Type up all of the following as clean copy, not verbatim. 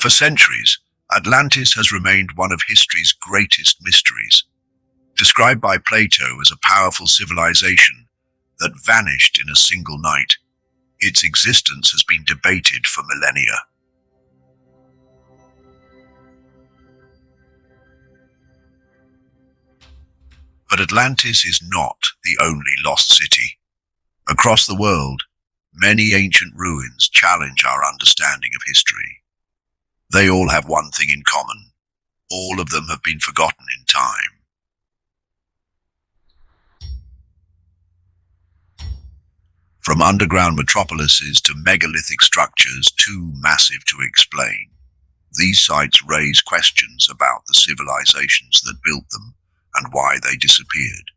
For centuries, Atlantis has remained one of history's greatest mysteries, described by Plato as a powerful civilization that vanished in a single night. Its existence has been debated for millennia. But Atlantis is not the only lost city. Across the world, many ancient ruins challenge our understanding of history. They all have one thing in common. All of them have been forgotten in time. From underground metropolises to megalithic structures too massive to explain, these sites raise questions about the civilizations that built them and why they disappeared.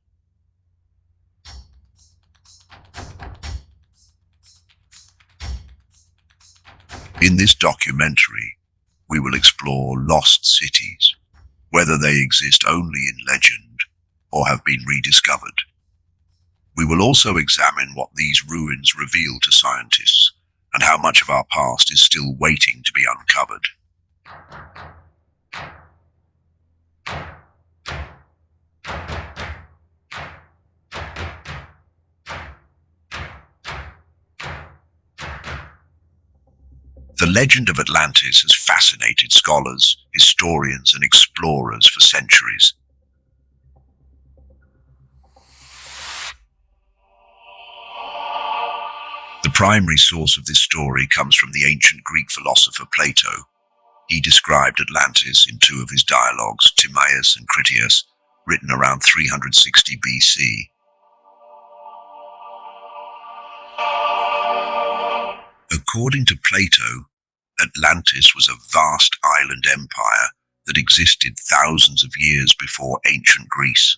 In this documentary, we will explore lost cities, whether they exist only in legend or have been rediscovered. We will also examine what these ruins reveal to scientists and how much of our past is still waiting to be uncovered. The legend of Atlantis has fascinated scholars, historians, and explorers for centuries. The primary source of this story comes from the ancient Greek philosopher Plato. He described Atlantis in two of his dialogues, Timaeus and Critias, written around 360 BC. According to Plato, Atlantis was a vast island empire that existed thousands of years before ancient Greece.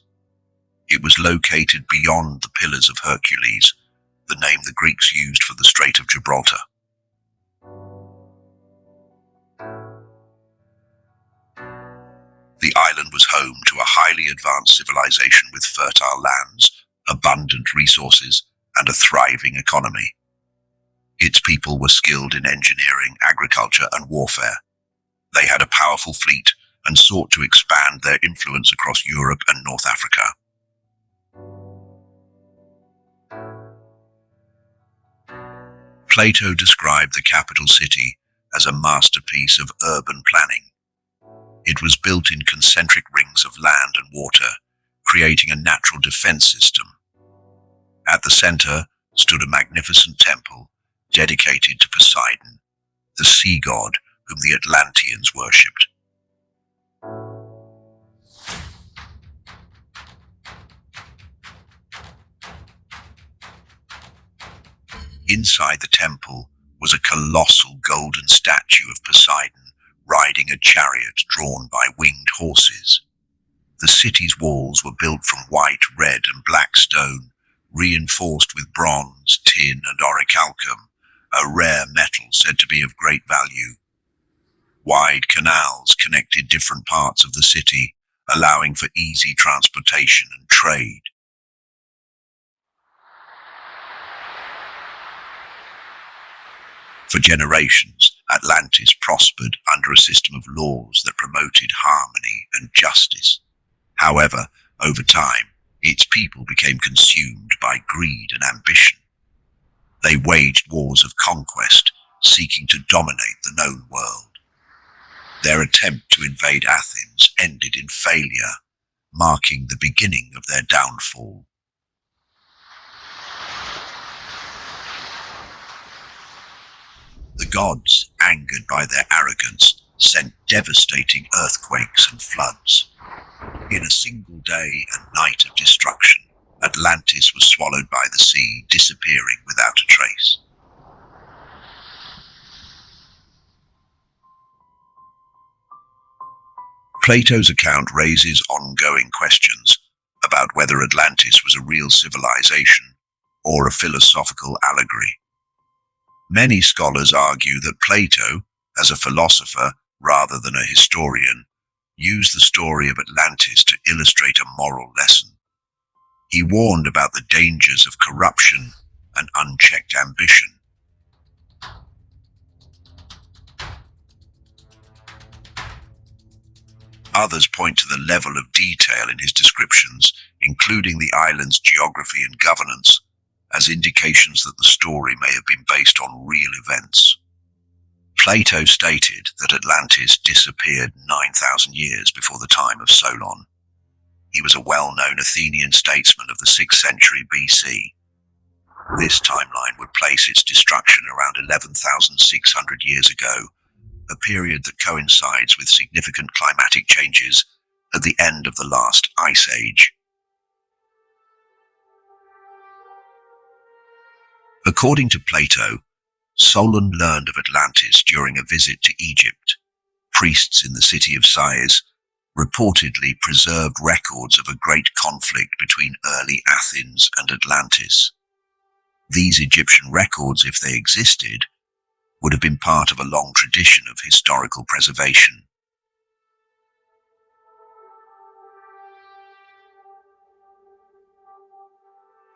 It was located beyond the Pillars of Hercules, the name the Greeks used for the Strait of Gibraltar. The island was home to a highly advanced civilization with fertile lands, abundant resources, and a thriving economy. Its people were skilled in engineering, agriculture, and warfare. They had a powerful fleet and sought to expand their influence across Europe and North Africa. Plato described the capital city as a masterpiece of urban planning. It was built in concentric rings of land and water, creating a natural defense system. At the center stood a magnificent temple dedicated to Poseidon, the sea god whom the Atlanteans worshipped. Inside the temple was a colossal golden statue of Poseidon riding a chariot drawn by winged horses. The city's walls were built from white, red, and black stone, reinforced with bronze, tin, and orichalcum, a rare metal said to be of great value. Wide canals connected different parts of the city, allowing for easy transportation and trade. For generations, Atlantis prospered under a system of laws that promoted harmony and justice. However, over time, its people became consumed by greed and ambition. They waged wars of conquest, seeking to dominate the known world. Their attempt to invade Athens ended in failure, marking the beginning of their downfall. The gods, angered by their arrogance, sent devastating earthquakes and floods. In a single day and night of destruction, Atlantis was swallowed by the sea, disappearing without a trace. Plato's account raises ongoing questions about whether Atlantis was a real civilization or a philosophical allegory. Many scholars argue that Plato, as a philosopher rather than a historian, used the story of Atlantis to illustrate a moral lesson. He warned about the dangers of corruption and unchecked ambition. Others point to the level of detail in his descriptions, including the island's geography and governance, as indications that the story may have been based on real events. Plato stated that Atlantis disappeared 9,000 years before the time of Solon. He was a well-known Athenian statesman of the 6th century BC. This timeline would place its destruction around 11,600 years ago, a period that coincides with significant climatic changes at the end of the last ice age. According to Plato, Solon learned of Atlantis during a visit to Egypt. Priests in the city of Sais reportedly preserved records of a great conflict between early Athens and Atlantis. These Egyptian records, if they existed, would have been part of a long tradition of historical preservation.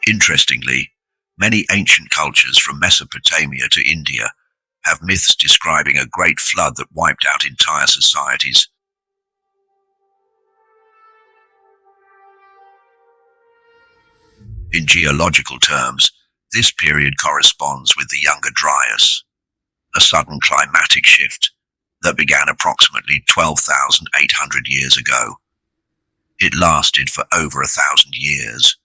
Interestingly, many ancient cultures from Mesopotamia to India have myths describing a great flood that wiped out entire societies. In geological terms, this period corresponds with the Younger Dryas, a sudden climatic shift that began approximately 12,800 years ago. It lasted for over 1,000 years.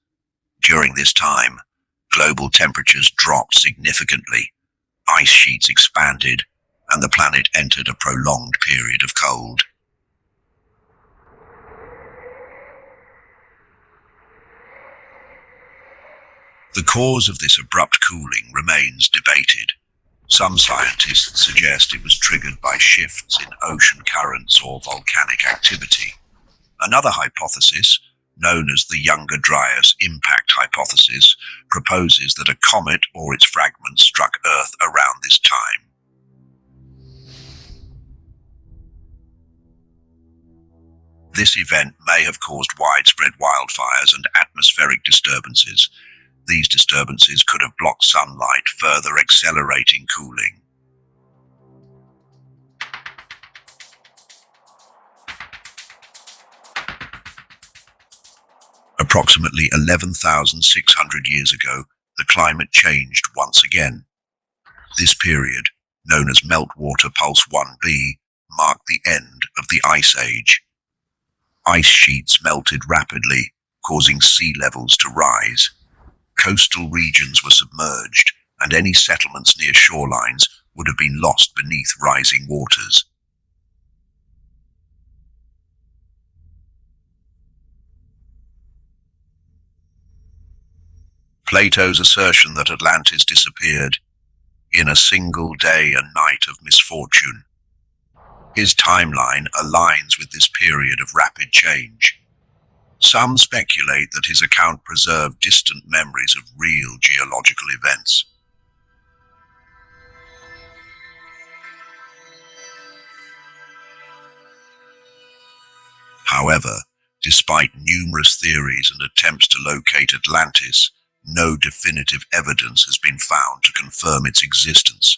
During this time, global temperatures dropped significantly, ice sheets expanded, and the planet entered a prolonged period of cold. The cause of this abrupt cooling remains debated. Some scientists suggest it was triggered by shifts in ocean currents or volcanic activity. Another hypothesis, known as the Younger Dryas impact hypothesis, proposes that a comet or its fragments struck Earth around this time. This event may have caused widespread wildfires and atmospheric disturbances. These disturbances could have blocked sunlight, further accelerating cooling. Approximately 11,600 years ago, the climate changed once again. This period, known as Meltwater Pulse 1b, marked the end of the Ice Age. Ice sheets melted rapidly, causing sea levels to rise. Coastal regions were submerged, and any settlements near shorelines would have been lost beneath rising waters. Plato's assertion that Atlantis disappeared in a single day and night of misfortune. His timeline aligns with this period of rapid change. Some speculate that his account preserved distant memories of real geological events. However, despite numerous theories and attempts to locate Atlantis, no definitive evidence has been found to confirm its existence.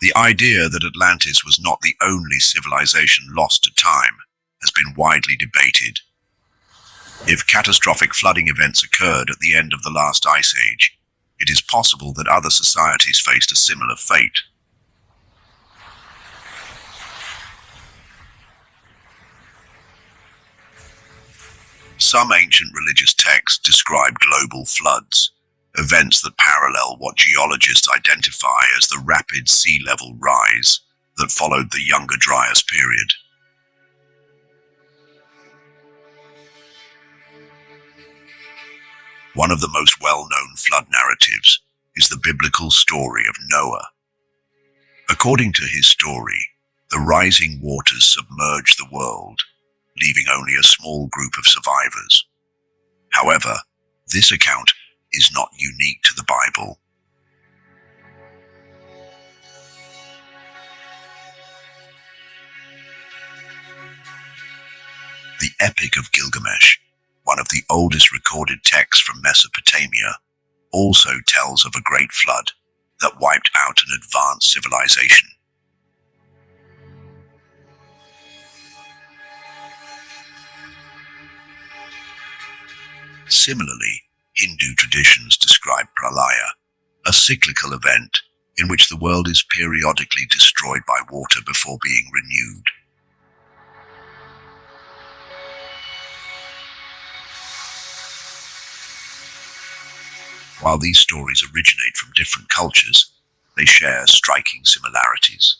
The idea that Atlantis was not the only civilization lost to time has been widely debated. If catastrophic flooding events occurred at the end of the last ice age, it is possible that other societies faced a similar fate. Some ancient religious texts describe global floods, events that parallel what geologists identify as the rapid sea level rise that followed the Younger Dryas period. One of the most well-known flood narratives is the biblical story of Noah. According to his story, the rising waters submerged the world, leaving only a small group of survivors. However, this account is not unique to the Bible. The Epic of Gilgamesh, one of the oldest recorded texts from Mesopotamia, also tells of a great flood that wiped out an advanced civilization. Similarly, Hindu traditions describe pralaya, a cyclical event in which the world is periodically destroyed by water before being renewed. While these stories originate from different cultures, they share striking similarities.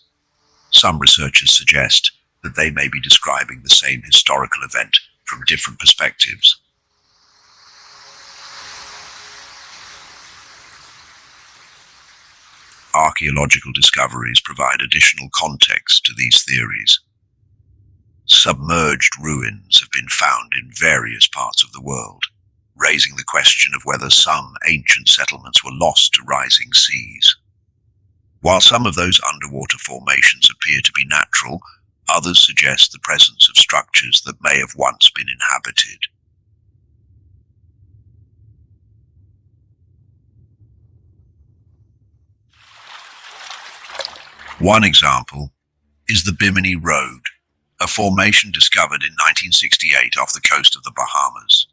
Some researchers suggest that they may be describing the same historical event from different perspectives. Archaeological discoveries provide additional context to these theories. Submerged ruins have been found in various parts of the world, raising the question of whether some ancient settlements were lost to rising seas. While some of those underwater formations appear to be natural, others suggest the presence of structures that may have once been inhabited. One example is the Bimini Road, a formation discovered in 1968 off the coast of the Bahamas.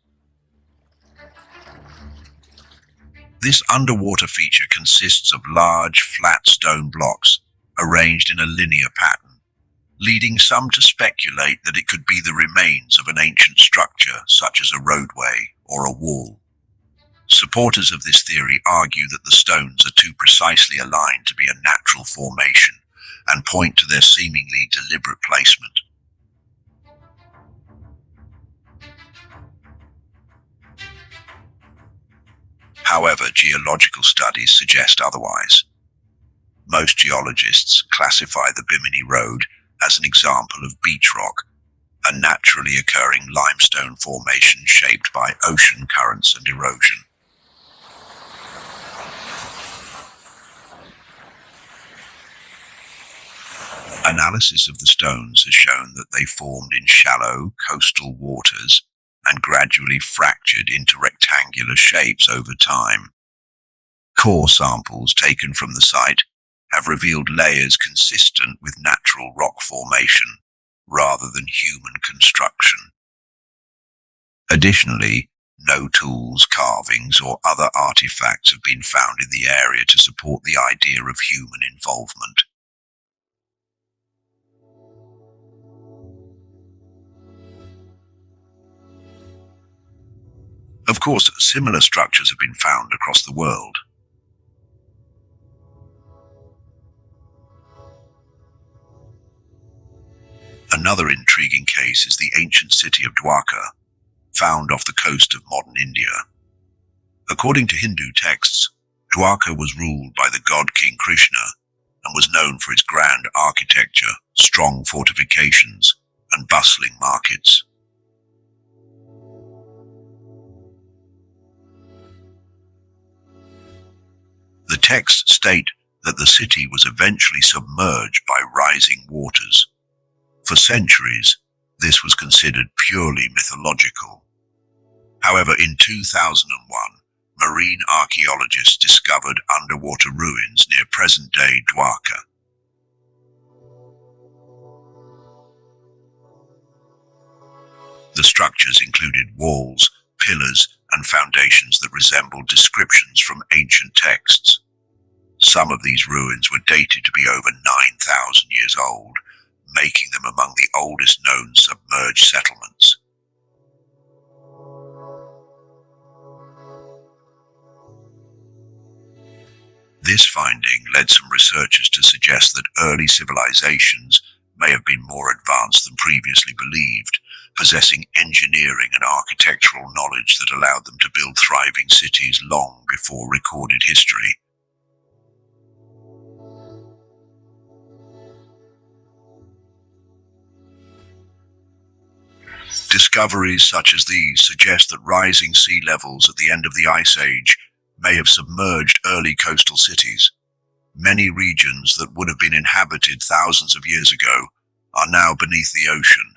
This underwater feature consists of large, flat stone blocks arranged in a linear pattern, leading some to speculate that it could be the remains of an ancient structure such as a roadway or a wall. Supporters of this theory argue that the stones are too precisely aligned to be a natural formation and point to their seemingly deliberate placement. However, geological studies suggest otherwise. Most geologists classify the Bimini Road as an example of beach rock, a naturally occurring limestone formation shaped by ocean currents and erosion. Analysis of the stones has shown that they formed in shallow coastal waters and gradually fractured into rectangular shapes over time. Core samples taken from the site have revealed layers consistent with natural rock formation rather than human construction. Additionally, no tools, carvings, or other artifacts have been found in the area to support the idea of human involvement. Of course, similar structures have been found across the world. Another intriguing case is the ancient city of Dwarka, found off the coast of modern India. According to Hindu texts, Dwarka was ruled by the god King Krishna and was known for its grand architecture, strong fortifications, and bustling markets. The texts state that the city was eventually submerged by rising waters. For centuries, this was considered purely mythological. However, in 2001, marine archaeologists discovered underwater ruins near present-day Dwarka. The structures included walls, pillars, and foundations that resembled descriptions from ancient texts. Some of these ruins were dated to be over 9,000 years old, making them among the oldest known submerged settlements. This finding led some researchers to suggest that early civilizations may have been more advanced than previously believed, possessing engineering and architectural knowledge that allowed them to build thriving cities long before recorded history. Discoveries such as these suggest that rising sea levels at the end of the Ice Age may have submerged early coastal cities. Many regions that would have been inhabited thousands of years ago are now beneath the ocean,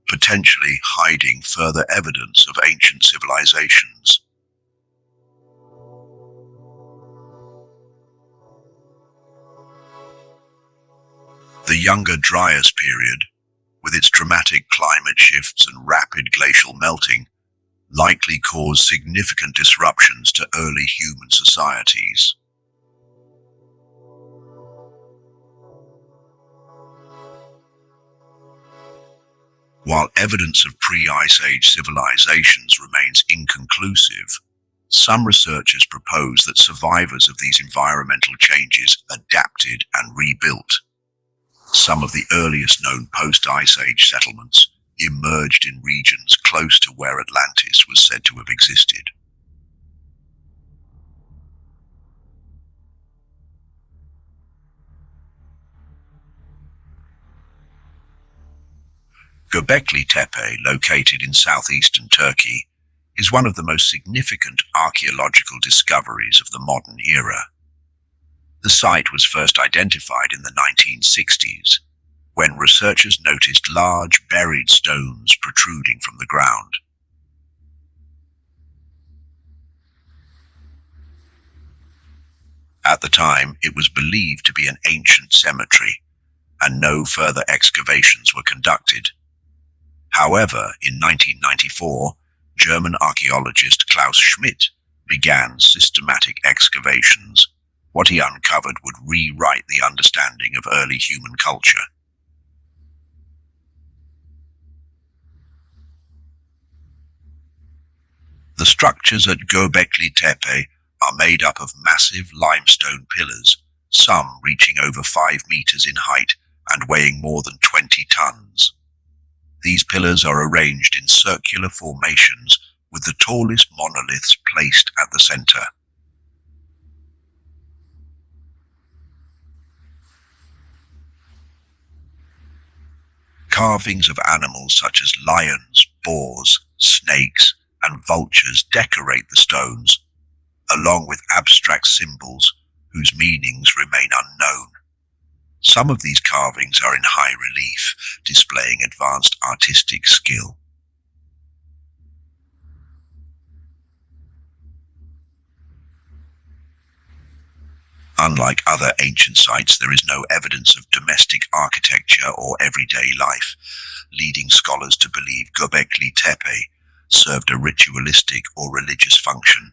potentially hiding further evidence of ancient civilizations. The Younger Dryas period, with its dramatic climate shifts and rapid glacial melting, likely caused significant disruptions to early human societies. While evidence of pre-Ice Age civilizations remains inconclusive, some researchers propose that survivors of these environmental changes adapted and rebuilt. Some of the earliest known post-Ice Age settlements emerged in regions close to where Atlantis was said to have existed. Göbekli Tepe, located in southeastern Turkey, is one of the most significant archaeological discoveries of the modern era. The site was first identified in the 1960s, when researchers noticed large buried stones protruding from the ground. At the time, it was believed to be an ancient cemetery, and no further excavations were conducted. However, in 1994, German archaeologist Klaus Schmidt began systematic excavations. What he uncovered would rewrite the understanding of early human culture. The structures at Göbekli Tepe are made up of massive limestone pillars, some reaching over 5 meters in height and weighing more than 20 tons. These pillars are arranged in circular formations, with the tallest monoliths placed at the center. Carvings of animals such as lions, boars, snakes, and vultures decorate the stones, along with abstract symbols whose meanings remain unknown. Some of these carvings are in high relief, displaying advanced artistic skill. Unlike other ancient sites, there is no evidence of domestic architecture or everyday life, leading scholars to believe Göbekli Tepe served a ritualistic or religious function.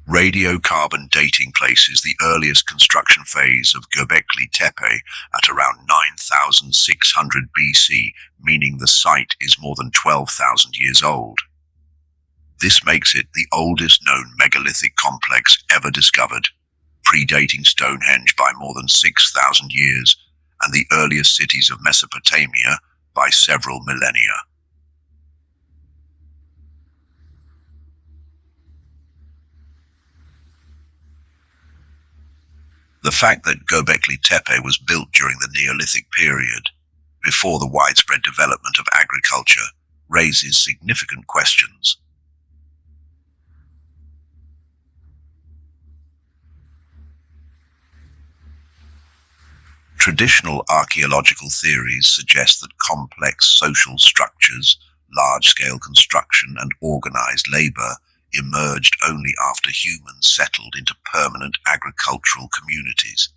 Radiocarbon dating places the earliest construction phase of Göbekli Tepe at around 9,600 BC, meaning the site is more than 12,000 years old. This makes it the oldest known megalithic complex ever discovered, predating Stonehenge by more than 6,000 years and the earliest cities of Mesopotamia by several millennia. The fact that Göbekli Tepe was built during the Neolithic period, before the widespread development of agriculture, raises significant questions. Traditional archaeological theories suggest that complex social structures, large-scale construction, and organized labor emerged only after humans settled into permanent agricultural communities.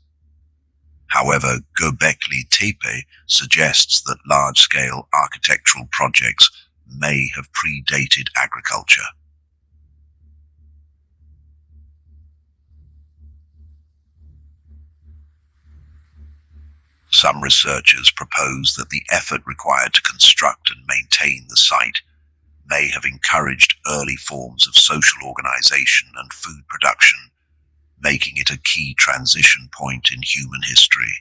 However, Göbekli Tepe suggests that large-scale architectural projects may have predated agriculture. Some researchers propose that the effort required to construct and maintain the site may have encouraged early forms of social organization and food production, making it a key transition point in human history.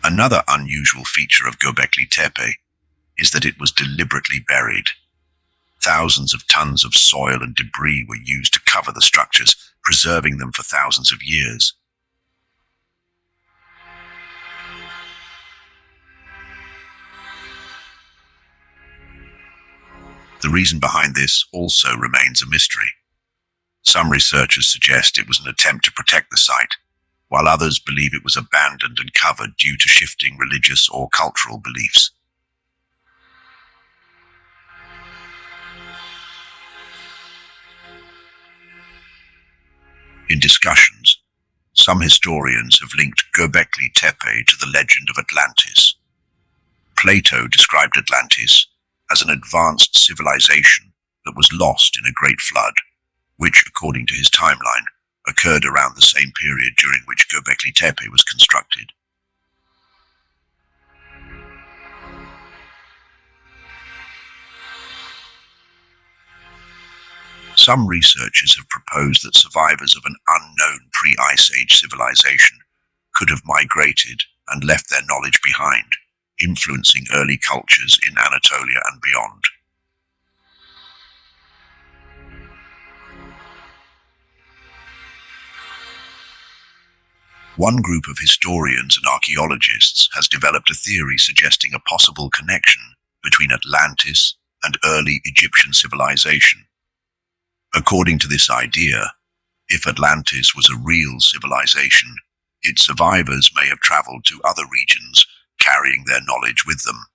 Another unusual feature of Göbekli Tepe is that it was deliberately buried. Thousands of tons of soil and debris were used to cover the structures, preserving them for thousands of years. The reason behind this also remains a mystery. Some researchers suggest it was an attempt to protect the site, while others believe it was abandoned and covered due to shifting religious or cultural beliefs. In discussions, some historians have linked Göbekli Tepe to the legend of Atlantis. Plato described Atlantis as an advanced civilization that was lost in a great flood, which, according to his timeline, occurred around the same period during which Göbekli Tepe was constructed. Some researchers have proposed that survivors of an unknown pre-Ice Age civilization could have migrated and left their knowledge behind, influencing early cultures in Anatolia and beyond. One group of historians and archaeologists has developed a theory suggesting a possible connection between Atlantis and early Egyptian civilization. According to this idea, if Atlantis was a real civilization, its survivors may have traveled to other regions, carrying their knowledge with them.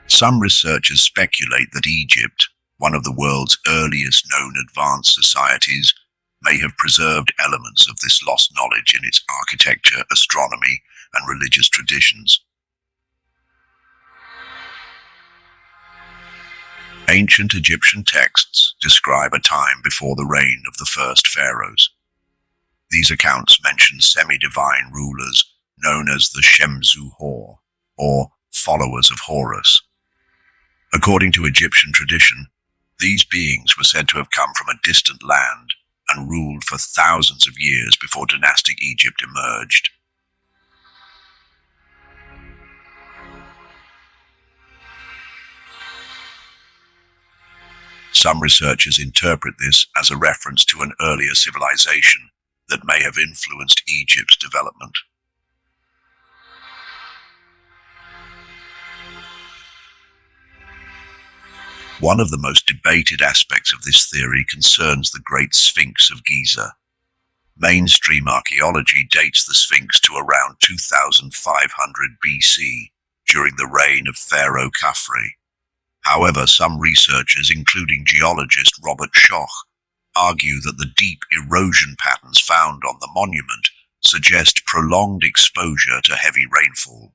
Some researchers speculate that Egypt, one of the world's earliest known advanced societies, may have preserved elements of this lost knowledge in its architecture, astronomy, and religious traditions. Ancient Egyptian texts describe a time before the reign of the first pharaohs. These accounts mention semi-divine rulers known as the Shemsu Hor, or followers of Horus. According to Egyptian tradition, these beings were said to have come from a distant land and ruled for thousands of years before dynastic Egypt emerged. Some researchers interpret this as a reference to an earlier civilization that may have influenced Egypt's development. One of the most debated aspects of this theory concerns the Great Sphinx of Giza. Mainstream archaeology dates the Sphinx to around 2500 BC, during the reign of Pharaoh Khafre. However, some researchers, including geologist Robert Schoch, argue that the deep erosion patterns found on the monument suggest prolonged exposure to heavy rainfall.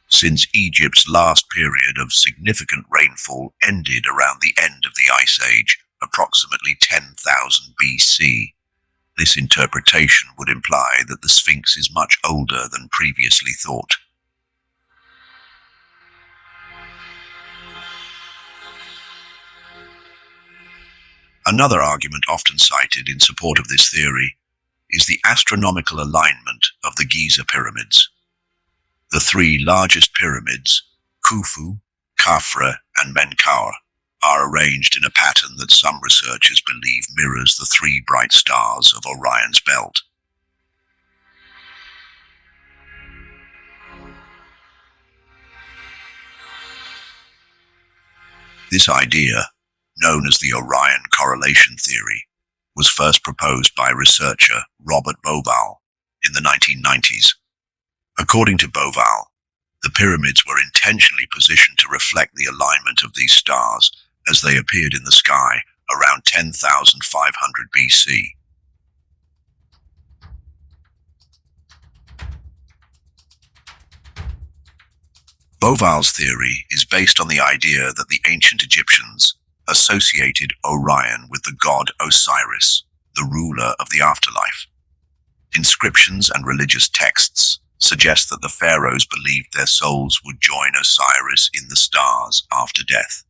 Since Egypt's last period of significant rainfall ended around the end of the Ice Age, approximately 10,000 BC, this interpretation would imply that the Sphinx is much older than previously thought. Another argument often cited in support of this theory is the astronomical alignment of the Giza pyramids. The three largest pyramids, Khufu, Khafre, and Menkaure, are arranged in a pattern that some researchers believe mirrors the three bright stars of Orion's belt. This idea, known as the Orion correlation theory, was first proposed by researcher Robert Bauval in the 1990s. According to Bauval, the pyramids were intentionally positioned to reflect the alignment of these stars as they appeared in the sky around 10,500 BC. Bauval's theory is based on the idea that the ancient Egyptians associated Orion with the god Osiris, the ruler of the afterlife. Inscriptions and religious texts suggest that the pharaohs believed their souls would join Osiris in the stars after death.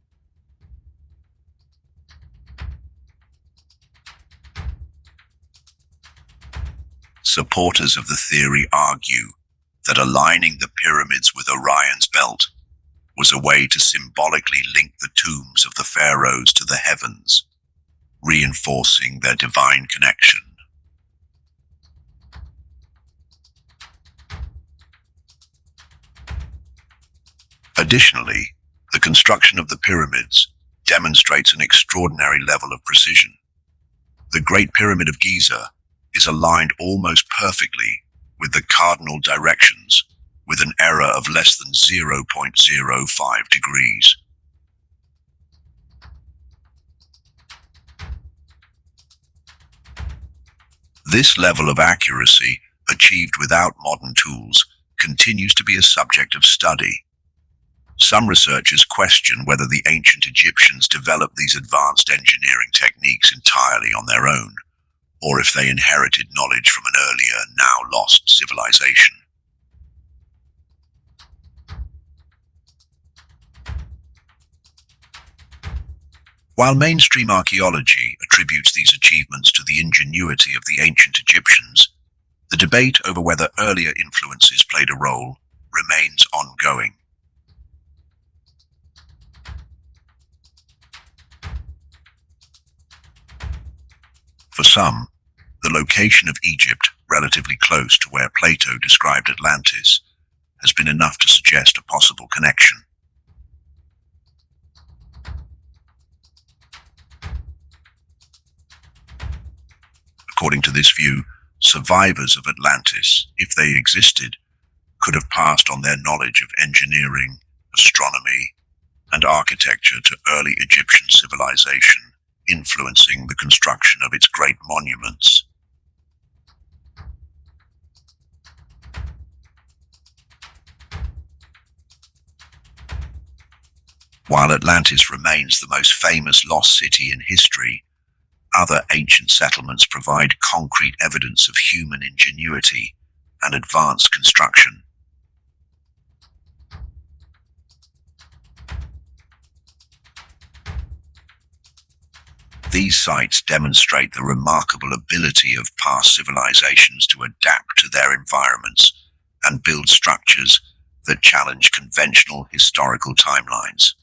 Supporters of the theory argue that aligning the pyramids with Orion's belt was a way to symbolically link the tombs of the pharaohs to the heavens, reinforcing their divine connection. Additionally, the construction of the pyramids demonstrates an extraordinary level of precision. The Great Pyramid of Giza is aligned almost perfectly with the cardinal directions, with an error of less than 0.05 degrees. This level of accuracy, achieved without modern tools, continues to be a subject of study. Some researchers question whether the ancient Egyptians developed these advanced engineering techniques entirely on their own, or if they inherited knowledge from an earlier, now lost civilization. While mainstream archaeology attributes these achievements to the ingenuity of the ancient Egyptians, the debate over whether earlier influences played a role remains ongoing. For some, the location of Egypt, relatively close to where Plato described Atlantis, has been enough to suggest a possible connection. According to this view, survivors of Atlantis, if they existed, could have passed on their knowledge of engineering, astronomy, and architecture to early Egyptian civilization, influencing the construction of its great monuments. While Atlantis remains the most famous lost city in history, other ancient settlements provide concrete evidence of human ingenuity and advanced construction. These sites demonstrate the remarkable ability of past civilizations to adapt to their environments and build structures that challenge conventional historical timelines.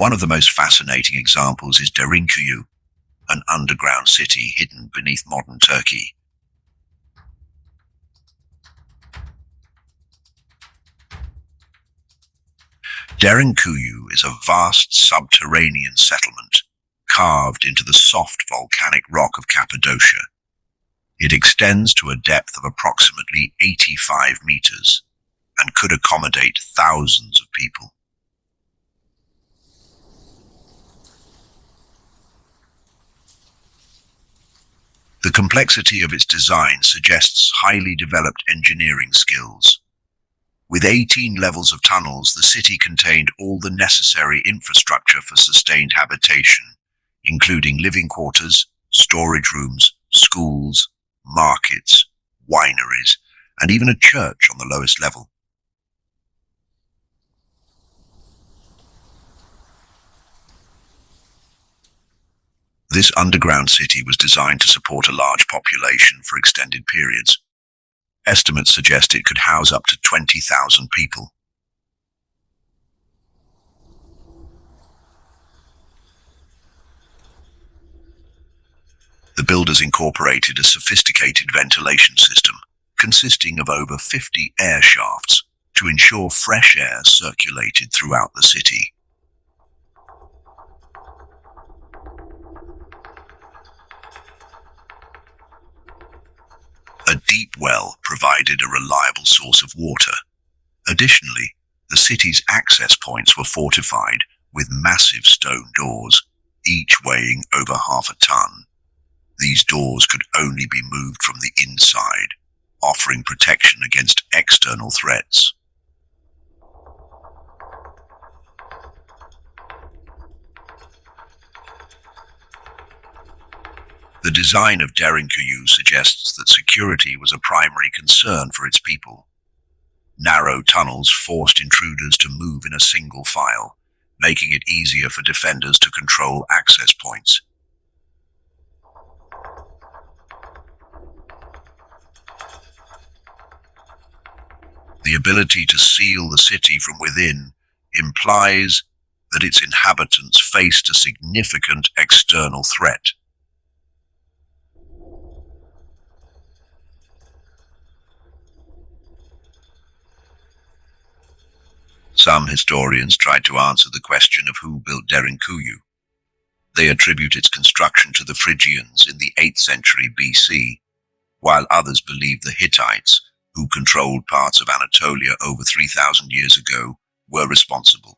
One of the most fascinating examples is Derinkuyu, an underground city hidden beneath modern Turkey. Derinkuyu is a vast subterranean settlement carved into the soft volcanic rock of Cappadocia. It extends to a depth of approximately 85 meters and could accommodate thousands of people. The complexity of its design suggests highly developed engineering skills. With 18 levels of tunnels, the city contained all the necessary infrastructure for sustained habitation, including living quarters, storage rooms, schools, markets, wineries, and even a church on the lowest level. This underground city was designed to support a large population for extended periods. Estimates suggest it could house up to 20,000 people. The builders incorporated a sophisticated ventilation system consisting of over 50 air shafts to ensure fresh air circulated throughout the city. A deep well provided a reliable source of water. Additionally, the city's access points were fortified with massive stone doors, each weighing over half a ton. These doors could only be moved from the inside, offering protection against external threats. The design of Derinkuyu suggests that security was a primary concern for its people. Narrow tunnels forced intruders to move in a single file, making it easier for defenders to control access points. The The ability to seal the city from within implies that its inhabitants faced a significant external threat. Some historians tried to answer the question of who built Derinkuyu. They attribute its construction to the Phrygians in the 8th century BC, while others believe the Hittites, who controlled parts of Anatolia over 3,000 years ago, were responsible.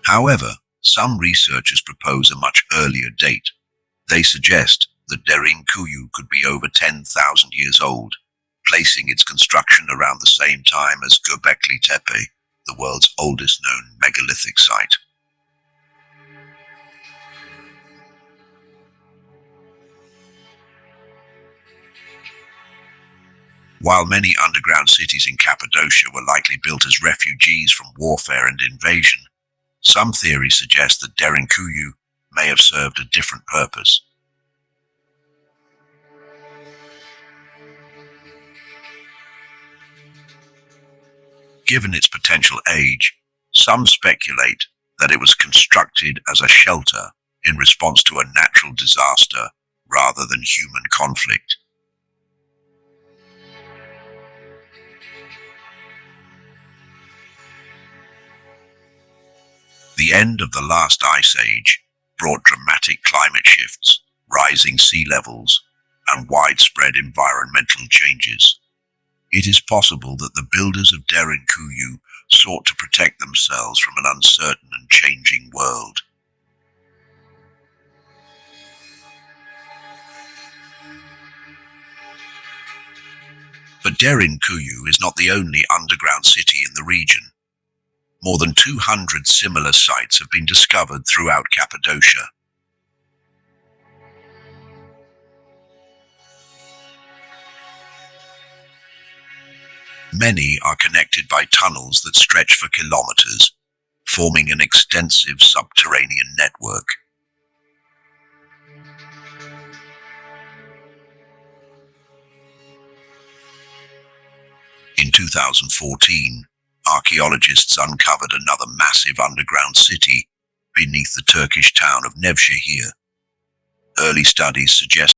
However, some researchers propose a much earlier date. They suggest that Derinkuyu could be over 10,000 years old, placing its construction around the same time as Göbekli Tepe, the world's oldest known megalithic site. While many underground cities in Cappadocia were likely built as refugees from warfare and invasion, some theories suggest that Derinkuyu may have served a different purpose. Given its potential age, some speculate that it was constructed as a shelter in response to a natural disaster rather than human conflict. The end of the last ice age brought dramatic climate shifts, rising sea levels, and widespread environmental changes. It is possible that the builders of Derinkuyu sought to protect themselves from an uncertain and changing world. But Derinkuyu is not the only underground city in the region. More than 200 similar sites have been discovered throughout Cappadocia. Many are connected by tunnels that stretch for kilometers, forming an extensive subterranean network. In 2014, archaeologists uncovered another massive underground city beneath the Turkish town of Nevşehir. Early studies suggest